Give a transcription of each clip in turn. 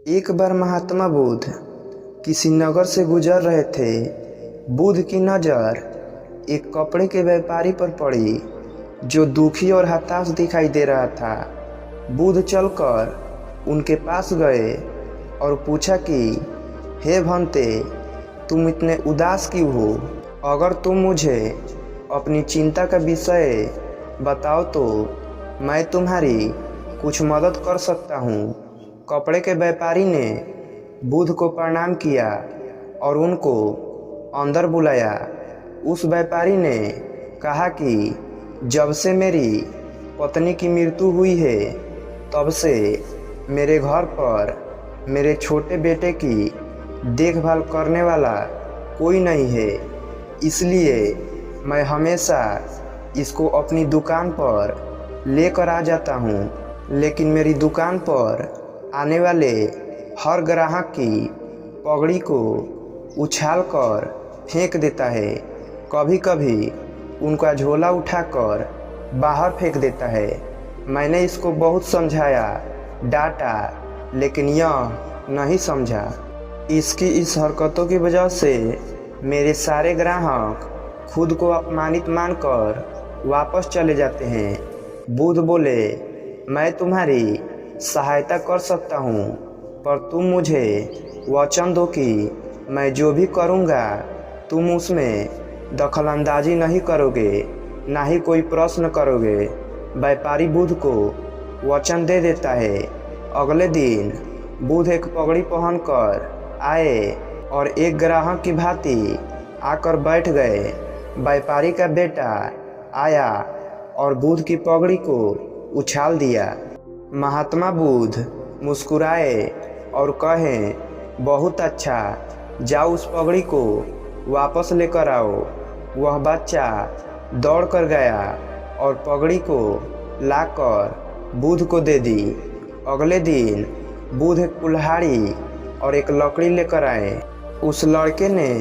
एक बार महात्मा बुद्ध किसी नगर से गुजर रहे थे। बुद्ध की नज़र एक कपड़े के व्यापारी पर पड़ी जो दुखी और हताश दिखाई दे रहा था। बुद्ध चलकर उनके पास गए और पूछा कि हे भंते, तुम इतने उदास क्यों हो? अगर तुम मुझे अपनी चिंता का विषय बताओ तो मैं तुम्हारी कुछ मदद कर सकता हूँ। कपड़े के व्यापारी ने बुद्ध को प्रणाम किया और उनको अंदर बुलाया। उस व्यापारी ने कहा कि जब से मेरी पत्नी की मृत्यु हुई है तब से मेरे घर पर मेरे छोटे बेटे की देखभाल करने वाला कोई नहीं है, इसलिए मैं हमेशा इसको अपनी दुकान पर लेकर आ जाता हूँ। लेकिन मेरी दुकान पर आने वाले हर ग्राहक की पगड़ी को उछाल कर फेंक देता है। कभी कभी उनका झोला उठाकर बाहर फेंक देता है। मैंने इसको बहुत समझाया, डांटा, लेकिन यह नहीं समझा। इसकी इस हरकतों की वजह से मेरे सारे ग्राहक खुद को अपमानित मानकर वापस चले जाते हैं। बुद्ध बोले, मैं तुम्हारी सहायता कर सकता हूँ, पर तुम मुझे वचन दो कि मैं जो भी करूँगा तुम उसमें दखलंदाजी नहीं करोगे, ना ही कोई प्रश्न करोगे। व्यापारी बुद्ध को वचन दे देता है। अगले दिन बुद्ध एक पगड़ी पहनकर आए और एक ग्राहक की भांति आकर बैठ गए। व्यापारी का बेटा आया और बुद्ध की पगड़ी को उछाल दिया। महात्मा बुद्ध मुस्कुराए और कहे, बहुत अच्छा, जाओ उस पगड़ी को वापस लेकर आओ। वह बच्चा दौड़ कर गया और पगड़ी को लाकर बुद्ध को दे दी। अगले दिन बुद्ध एक कुल्हाड़ी और एक लकड़ी लेकर आए। उस लड़के ने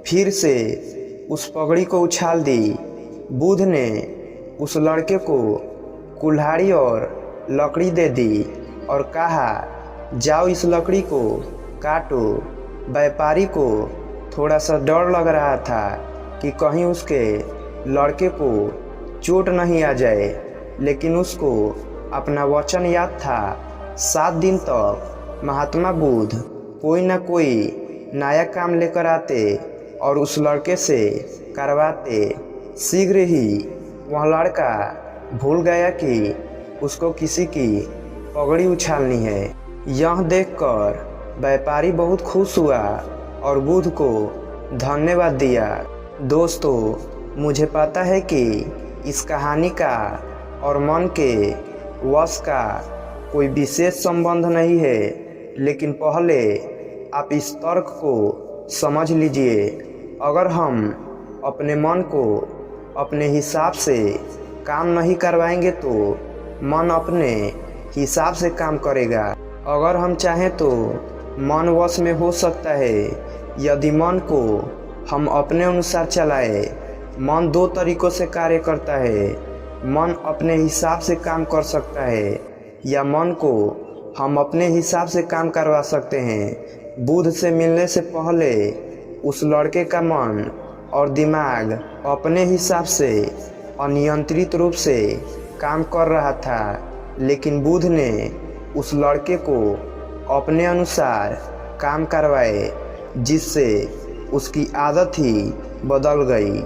फिर से उस पगड़ी को उछाल दी। बुद्ध ने उस लड़के को कुल्हाड़ी और लकड़ी दे दी और कहा, जाओ इस लकड़ी को काटो। व्यापारी को थोड़ा सा डर लग रहा था कि कहीं उसके लड़के को चोट नहीं आ जाए, लेकिन उसको अपना वचन याद था। 7 दिन तक महात्मा बुद्ध कोई ना कोई नया काम लेकर आते और उस लड़के से करवाते। शीघ्र ही वह लड़का भूल गया कि उसको किसी की पगड़ी उछालनी है। यह देखकर व्यापारी बहुत खुश हुआ और बुद्ध को धन्यवाद दिया। दोस्तों, मुझे पता है कि इस कहानी का और मन के वश का कोई विशेष संबंध नहीं है, लेकिन पहले आप इस तर्क को समझ लीजिए। अगर हम अपने मन को अपने हिसाब से काम नहीं करवाएंगे तो मन अपने हिसाब से काम करेगा। अगर हम चाहें तो मन वश में हो सकता है। यदि मन को हम अपने अनुसार चलाएं, मन 2 तरीकों से कार्य करता है। मन अपने हिसाब से काम कर सकता है या मन को हम अपने हिसाब से काम करवा सकते हैं। बुद्ध से मिलने से पहले उस लड़के का मन और दिमाग अपने हिसाब से अनियंत्रित रूप से काम कर रहा था, लेकिन बुद्ध ने उस लड़के को अपने अनुसार काम करवाए, जिससे उसकी आदत ही बदल गई।